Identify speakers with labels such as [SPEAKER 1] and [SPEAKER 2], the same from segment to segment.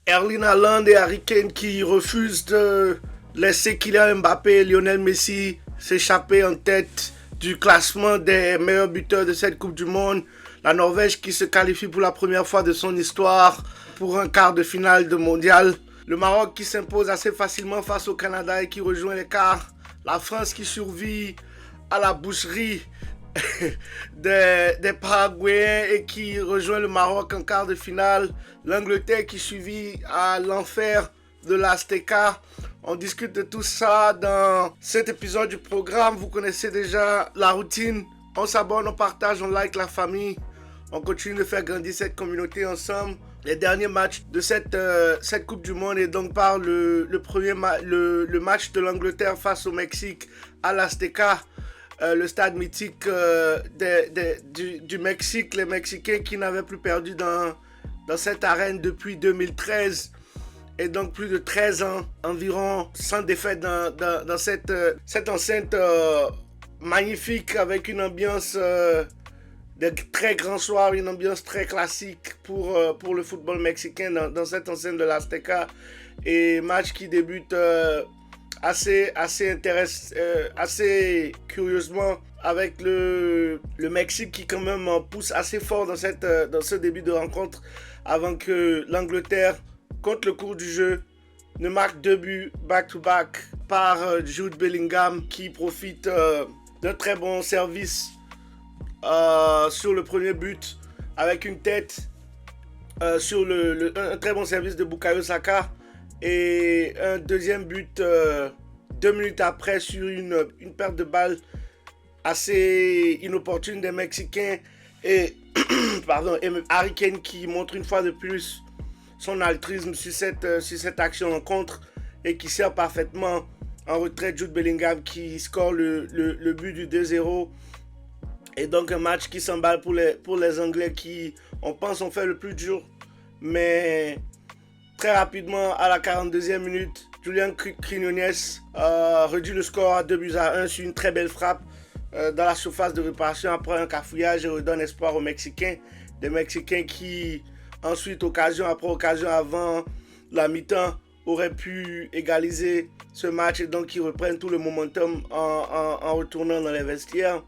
[SPEAKER 1] Erling Haaland et Harry Kane qui refusent de laisser Kylian Mbappé et Lionel Messi s'échapper en tête du classement des meilleurs buteurs de cette Coupe du Monde. La Norvège qui se qualifie pour la première fois de son histoire pour un quart de finale de mondial. Le Maroc qui s'impose assez facilement face au Canada et qui rejoint les quarts. La France qui survit à la boucherie des Paraguayens et qui rejoint le Maroc en quart de finale. L'Angleterre qui survit à l'enfer de l'Azteca. On discute de tout ça dans cet épisode du programme. Vous connaissez déjà la routine. On s'abonne, on partage, on like la famille. On continue de faire grandir cette communauté ensemble. Les derniers matchs de cette Coupe du Monde et donc par le match de l'Angleterre face au Mexique à l'Azteca. Le stade mythique du Mexique, les Mexicains qui n'avaient plus perdu dans cette arène depuis 2013 et donc plus de 13 ans environ sans défaite dans cette enceinte magnifique avec une ambiance de très grands soirs, une ambiance très classique pour le football mexicain dans cette enceinte de l'Azteca et match qui débute assez curieusement avec le Mexique qui quand même pousse assez fort dans ce début de rencontre avant que l'Angleterre, contre le cours du jeu, ne marque 2 buts back-to-back par Jude Bellingham qui profite d'un très bon service sur le premier but avec une tête sur un très bon service de Bukayo Saka. Et un deuxième but 2 minutes après sur une perte de balle assez inopportune des Mexicains et Harry Kane qui montre une fois de plus son altruisme sur cette action en contre et qui sert parfaitement en retrait Jude Bellingham qui score le but du 2-0. Et donc un match qui s'emballe pour les Anglais qui, on pense, ont fait le plus dur, mais très rapidement, à la 42e minute, Julian Quinones réduit le score à 2-1 sur une très belle frappe dans la surface de réparation après un cafouillage et redonne espoir aux Mexicains. Des Mexicains qui, ensuite, occasion après occasion avant la mi-temps, auraient pu égaliser ce match et donc qui reprennent tout le momentum en retournant dans les vestiaires.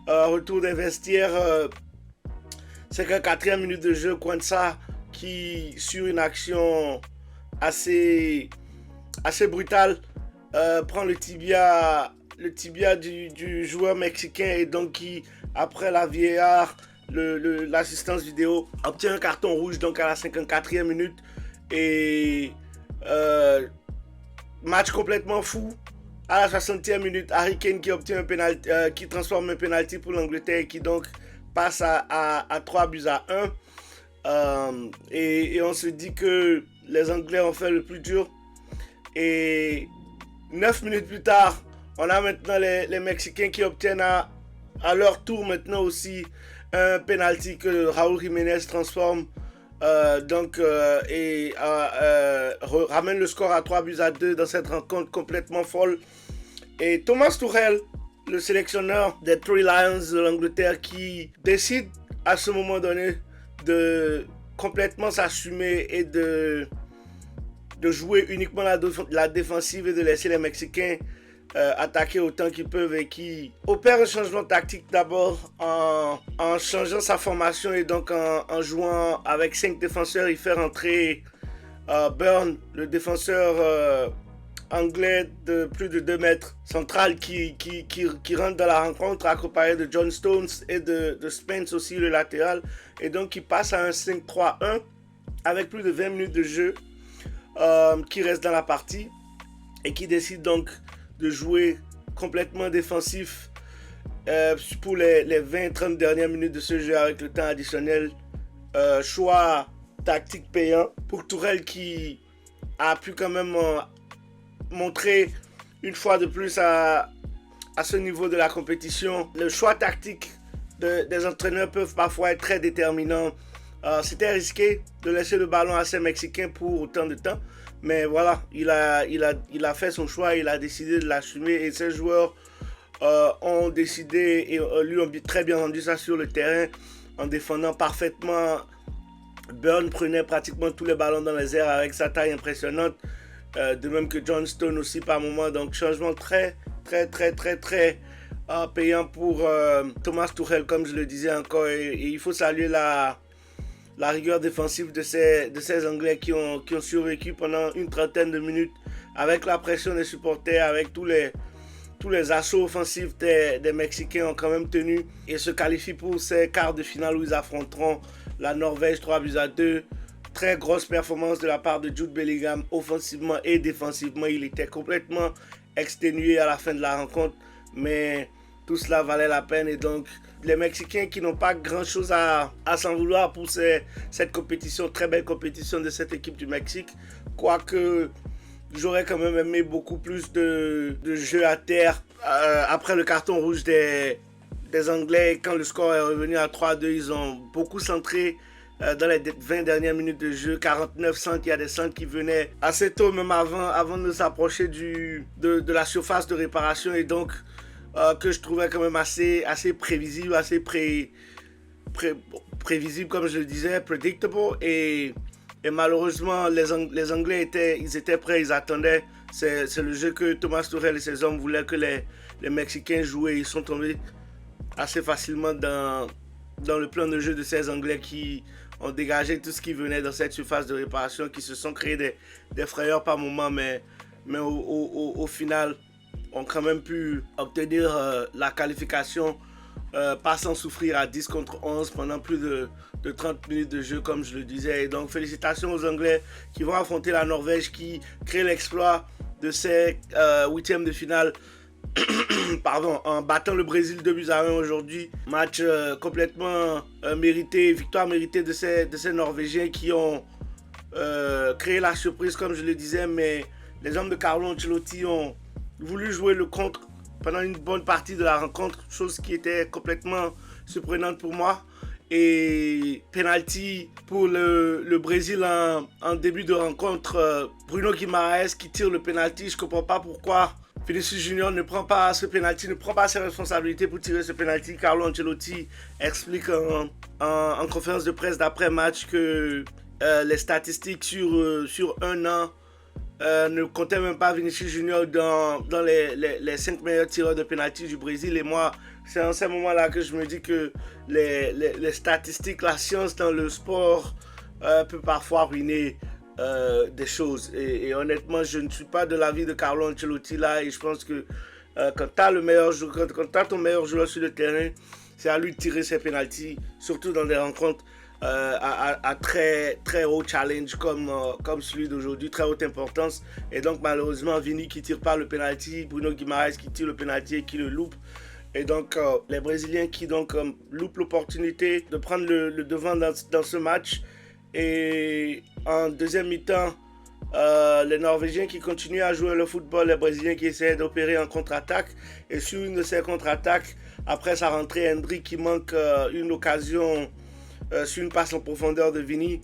[SPEAKER 1] Retour des vestiaires, 54e minute de jeu, Kwanzaa qui, sur une action assez brutale, prend le tibia du joueur mexicain et donc qui, après la VAR, l'assistance vidéo, obtient un carton rouge donc à la 54e minute et match complètement fou. À la 60e minute, Harry Kane qui obtient un penalty, qui transforme un penalty pour l'Angleterre et qui donc passe à 3-1. Et on se dit que les Anglais ont fait le plus dur. Et 9 minutes plus tard, on a maintenant les Mexicains qui obtiennent à leur tour maintenant aussi un penalty que Raúl Jiménez transforme et ramène le score à 3-2 dans cette rencontre complètement folle. Et Thomas Tuchel, le sélectionneur des Three Lions de l'Angleterre, qui décide à ce moment donné de complètement s'assumer et de jouer uniquement la défensive et de laisser les Mexicains attaquer autant qu'ils peuvent et qui opère un changement tactique d'abord en changeant sa formation et donc en jouant avec 5 défenseurs. Il fait rentrer Burn, le défenseur anglais de plus de 2 mètres central qui rentre dans la rencontre accompagné de John Stones et de Spence aussi le latéral et donc il passe à un 5-3-1 avec plus de 20 minutes de jeu qui reste dans la partie et qui décide donc de jouer complètement défensif pour les 20-30 dernières minutes de ce jeu avec le temps additionnel. Choix tactique payant pour Tuchel qui a pu quand même montrer une fois de plus à ce niveau de la compétition. Le choix tactique des entraîneurs peuvent parfois être très déterminants. C'était risqué de laisser le ballon à ces Mexicains pour autant de temps. Mais voilà, il a fait son choix, il a décidé de l'assumer et ces joueurs ont décidé et lui ont très bien rendu ça sur le terrain en défendant parfaitement Burn prenait pratiquement tous les ballons dans les airs avec sa taille impressionnante, de même que John Stone aussi par moment. Donc changement très payant pour Thomas Tuchel, comme je le disais encore. Et il faut saluer la rigueur défensive de ces Anglais qui ont survécu pendant une trentaine de minutes avec la pression des supporters, avec tous les assauts offensifs des Mexicains ont quand même tenu et se qualifient pour ces quarts de finale où ils affronteront la Norvège 3-2. Très grosse performance de la part de Jude Bellingham, offensivement et défensivement. Il était complètement exténué à la fin de la rencontre, mais tout cela valait la peine. Et donc, les Mexicains qui n'ont pas grand-chose à s'en vouloir pour cette compétition, très belle compétition de cette équipe du Mexique. Quoique, j'aurais quand même aimé beaucoup plus de jeux à terre après le carton rouge des Anglais. Quand le score est revenu à 3-2, ils ont beaucoup centré dans les 20 dernières minutes de jeu. 49 centres, il y a des centres qui venaient assez tôt, même avant de s'approcher de la surface de réparation. Et donc, que je trouvais quand même assez prévisible, assez prévisible, comme je le disais, predictable. Et malheureusement, les Anglais étaient prêts, ils attendaient. C'est le jeu que Thomas Tuchel et ses hommes voulaient que les Mexicains jouent. Ils sont tombés assez facilement dans le plan de jeu de ces Anglais qui ont dégagé tout ce qui venait dans cette surface de réparation, qui se sont créés des frayeurs par moment, mais au final, ont quand même pu obtenir la qualification pas sans souffrir à 10 contre 11 pendant plus de 30 minutes de jeu, comme je le disais. Et donc, félicitations aux Anglais qui vont affronter la Norvège, qui crée l'exploit de ces huitièmes de finale pardon, en battant le Brésil 2-1 aujourd'hui. Match complètement mérité, victoire méritée de ces Norvégiens qui ont créé la surprise, comme je le disais, mais les hommes de Carlo Ancelotti ont voulu jouer le contre pendant une bonne partie de la rencontre, chose qui était complètement surprenante pour moi. Et penalty pour le Brésil en début de rencontre. Bruno Guimaraes qui tire le penalty. Je ne comprends pas pourquoi Vinicius Junior ne prend pas ce penalty, ne prend pas ses responsabilités pour tirer ce penalty. Carlo Ancelotti explique en conférence de presse d'après-match que les statistiques sur un an ne comptaient même pas Vinicius Junior dans les 5 meilleurs tireurs de penalty du Brésil. Et moi, c'est en ce moment-là que je me dis que les statistiques, la science dans le sport peut parfois ruiner des choses. Et honnêtement, je ne suis pas de l'avis de Carlo Ancelotti là. Et je pense que quand tu as ton meilleur joueur sur le terrain, c'est à lui de tirer ses penalties, surtout dans des rencontres à très haut challenge comme celui d'aujourd'hui, très haute importance. Et donc malheureusement, Vini qui tire pas le penalty, Bruno Guimaraes qui tire le penalty et qui le loupe. Et donc les Brésiliens qui donc loupent l'opportunité de prendre le devant dans ce match. Et en deuxième mi-temps, les Norvégiens qui continuent à jouer le football, les Brésiliens qui essaient d'opérer en contre-attaque. Et sur une de ces contre-attaques, après sa rentrée, Hendrick qui manque une occasion sur une passe en profondeur de Vini,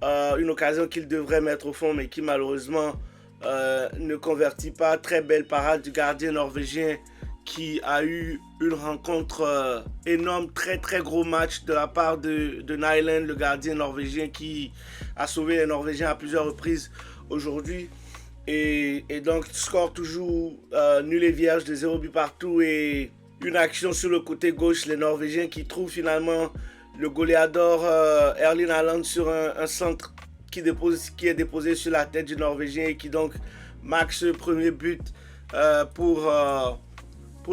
[SPEAKER 1] une occasion qu'il devrait mettre au fond, mais qui malheureusement ne convertit pas. Très belle parade du gardien norvégien qui a eu une rencontre énorme, très gros match de la part de Nyland, le gardien norvégien qui a sauvé les Norvégiens à plusieurs reprises aujourd'hui. Et donc, score toujours nul et vierge de 0 but partout. Et une action sur le côté gauche, les Norvégiens qui trouvent finalement le goleador Erling Haaland sur un centre qui est déposé sur la tête du Norvégien et qui donc marque ce premier but pour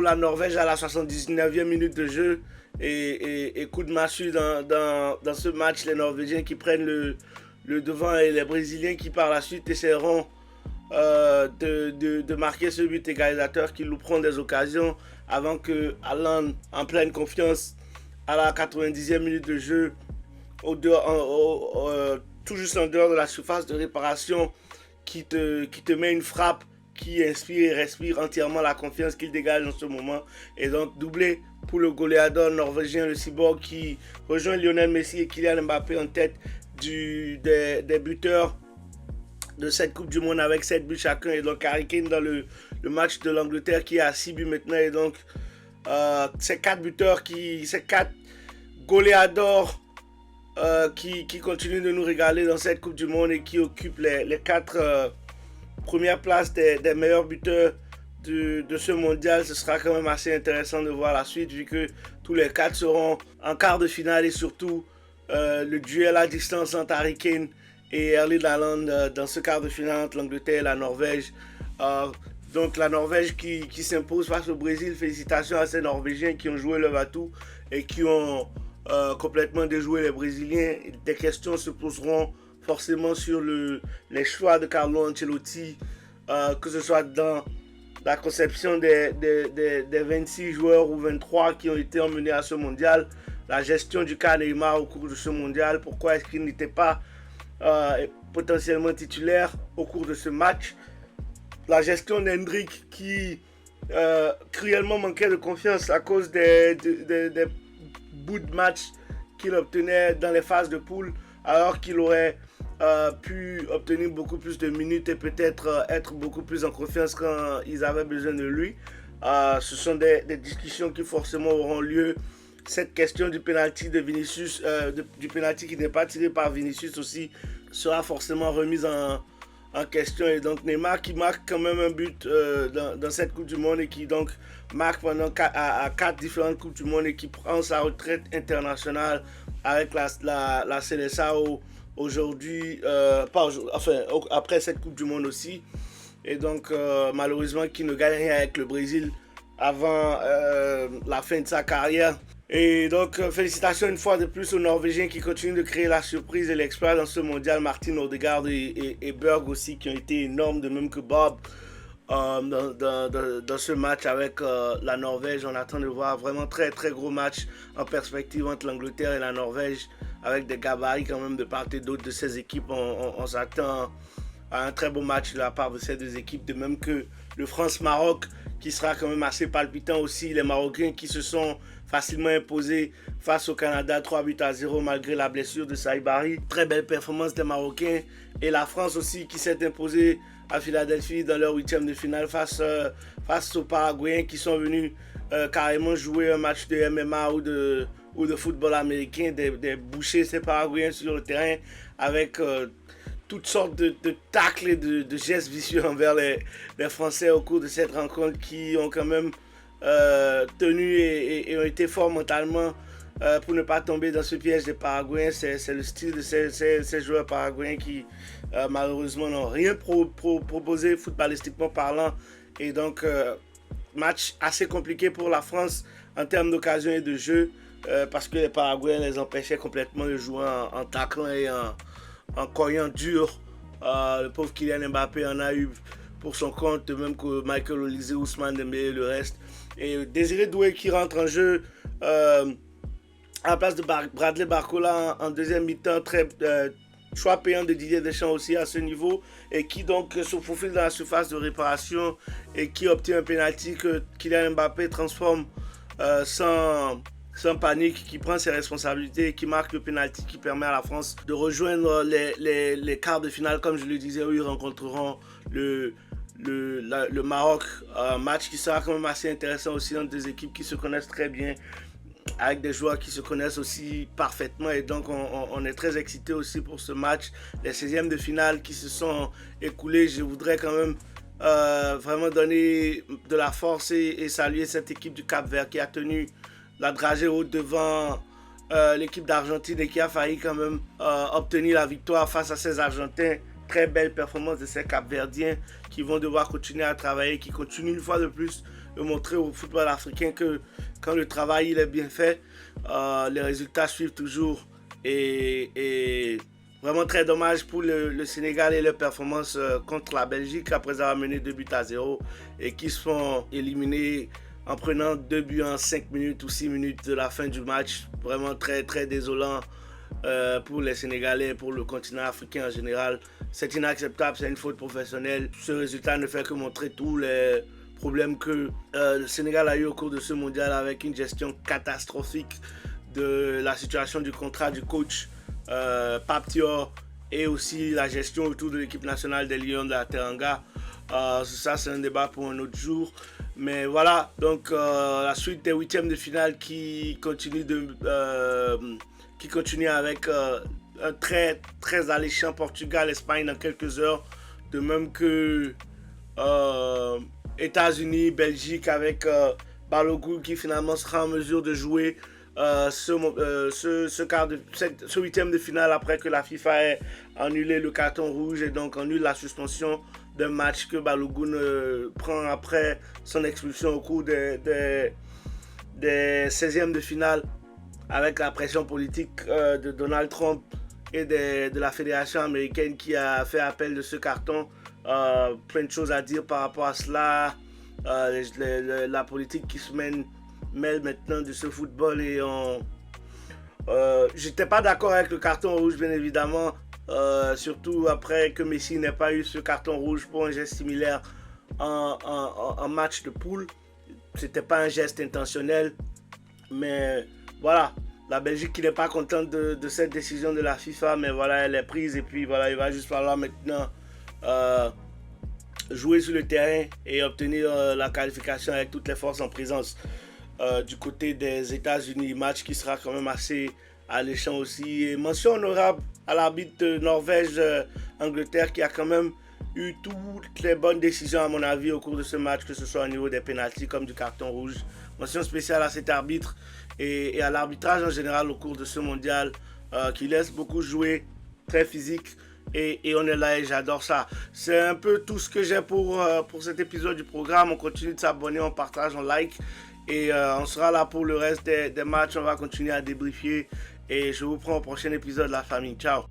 [SPEAKER 1] la Norvège à la 79e minute de jeu. Et coup de massue dans ce match, les Norvégiens qui prennent le devant et les Brésiliens qui par la suite essaieront de marquer ce but égalisateur, qui louperont des occasions avant que Haaland, en pleine confiance, à la 90e minute de jeu, tout juste en dehors de la surface de réparation, qui te met une frappe qui inspire et respire entièrement la confiance qu'il dégage en ce moment. Et donc doublé pour le goleador norvégien, le cyborg, qui rejoint Lionel Messi et Kylian Mbappé en tête des buteurs de cette Coupe du Monde avec 7 buts chacun. Et donc Harry Kane dans le match de l'Angleterre qui est à 6 buts maintenant. Et donc ces 4 buteurs, ces 4 goleadors qui continue de nous régaler dans cette Coupe du Monde et qui occupe les 4 premières places des meilleurs buteurs de ce mondial. Ce sera quand même assez intéressant de voir la suite vu que tous les 4 seront en quart de finale et surtout le duel à distance entre Harry Kane et Erling Haaland dans ce quart de finale entre l'Angleterre et la Norvège. Donc la Norvège qui s'impose face au Brésil. Félicitations à ces Norvégiens qui ont joué leur atout et qui ont complètement déjoué les Brésiliens. Des questions se poseront forcément sur les choix de Carlo Ancelotti, que ce soit dans la conception des 26 joueurs ou 23 qui ont été emmenés à ce mondial, la gestion du cas Neymar au cours de ce mondial, pourquoi est-ce qu'il n'était pas potentiellement titulaire au cours de ce match, la gestion d'Hendrick qui cruellement manquait de confiance à cause des bouts de match qu'il obtenait dans les phases de poule, alors qu'il aurait pu obtenir beaucoup plus de minutes et peut-être être beaucoup plus en confiance quand ils avaient besoin de lui. Ce sont des discussions qui forcément auront lieu. Cette question du penalty de Vinicius, du penalty qui n'est pas tiré par Vinicius aussi, sera forcément remise en question. Et donc Neymar qui marque quand même un but dans cette Coupe du Monde et qui donc marque pendant 4 différentes Coupes du Monde et qui prend sa retraite internationale avec la Seleção aujourd'hui, après cette Coupe du Monde aussi. Et donc malheureusement qui ne gagne rien avec le Brésil avant la fin de sa carrière. Et donc félicitations une fois de plus aux Norvégiens qui continuent de créer la surprise et l'exploit dans ce mondial. Martin Odegaard et Berg aussi qui ont été énormes, de même que Bob dans ce match avec la Norvège. On attend de voir vraiment très très gros match en perspective entre l'Angleterre et la Norvège avec des gabarits quand même de part et d'autre de ces équipes. On s'attend à un très beau match de la part de ces deux équipes, de même que le France-Maroc qui sera quand même assez palpitant aussi. Les Marocains qui se sont facilement imposés face au Canada 3-0 malgré la blessure de Saïbari. Très belle performance des Marocains. Et la France aussi qui s'est imposée à Philadelphie dans leur 8e de finale face aux Paraguayens qui sont venus carrément jouer un match de MMA ou de football américain, des bouchers ces Paraguayens sur le terrain avec toutes sortes de tacles et de gestes vicieux envers les Français au cours de cette rencontre qui ont quand même tenu et ont été forts mentalement pour ne pas tomber dans ce piège des Paraguayens. C'est le style de ces joueurs paraguayens qui malheureusement n'ont rien proposé footballistiquement parlant. Et donc match assez compliqué pour la France en termes d'occasion et de jeu parce que les Paraguayens les empêchaient complètement de jouer en taclant et en cognant dur. Le pauvre Kylian Mbappé en a eu pour son compte, de même que Michael Olise, Ousmane Dembélé et le reste. Et Désiré Doué qui rentre en jeu à la place de Bradley Barcola en deuxième mi-temps, très choix payant de Didier Deschamps aussi à ce niveau, et qui donc se faufile dans la surface de réparation et qui obtient un penalty que Kylian Mbappé transforme sans panique, qui prend ses responsabilités et qui marque le penalty qui permet à la France de rejoindre les quarts de finale, comme je le disais, où ils rencontreront le Maroc. Un match qui sera quand même assez intéressant aussi entre deux équipes qui se connaissent très bien, avec des joueurs qui se connaissent aussi parfaitement, et donc on est très excités aussi pour ce match. Les 16e de finale qui se sont écoulés, je voudrais quand même vraiment donner de la force et saluer cette équipe du Cap-Vert qui a tenu la dragée haute devant l'équipe d'Argentine et qui a failli quand même obtenir la victoire face à ces Argentins. Très belle performance de ces Cap-Verdiens qui vont devoir continuer à travailler, qui continuent une fois de plus de montrer au football africain que quand le travail il est bien fait, les résultats suivent toujours. Et vraiment très dommage pour le Sénégal et leur performance contre la Belgique après avoir mené 2-0 et qui se font éliminer en prenant 2 buts en 5 minutes ou 6 minutes de la fin du match. Vraiment très très désolant pour les Sénégalais et pour le continent africain en général. C'est inacceptable, c'est une faute professionnelle. Ce résultat ne fait que montrer tous les problèmes que le Sénégal a eu au cours de ce mondial, avec une gestion catastrophique de la situation du contrat du coach Pape Thiaw et aussi la gestion autour de l'équipe nationale des Lions de la Teranga. Ça c'est un débat pour un autre jour. Mais voilà, donc la suite des 8e de finale qui continue qui continue avec un très, très alléchant Portugal-Espagne dans quelques heures. De même que États-Unis, Belgique avec Balogun qui finalement sera en mesure de jouer ce huitième de finale après que la FIFA ait annulé le carton rouge et donc annule la suspension d'un match que Balogun prend après son expulsion au cours des 16e de finale avec la pression politique de Donald Trump et de la fédération américaine qui a fait appel de ce carton. Plein de choses à dire par rapport à cela. La politique qui se mêle maintenant de ce football et j'étais pas d'accord avec le carton rouge bien évidemment, surtout après que Messi n'ait pas eu ce carton rouge pour un geste similaire en match de poule. C'était pas un geste intentionnel, mais voilà, la Belgique qui n'est pas contente de cette décision de la FIFA, mais voilà, elle est prise et puis voilà, il va juste falloir maintenant jouer sur le terrain et obtenir la qualification avec toutes les forces en présence. Du côté des États-Unis, match qui sera quand même assez alléchant aussi. Et mention honorable à l'arbitre de Norvège-Angleterre qui a quand même eu toutes les bonnes décisions à mon avis au cours de ce match, que ce soit au niveau des pénaltys comme du carton rouge. Mention spéciale à cet arbitre et à l'arbitrage en général au cours de ce mondial qui laisse beaucoup jouer, très physique. Et on est là et j'adore ça. C'est un peu tout ce que j'ai pour cet épisode du programme. On continue de s'abonner, on partage, on like. Et on sera là pour le reste des matchs. On va continuer à débriefer. Et je vous prends au prochain épisode, la famille. Ciao.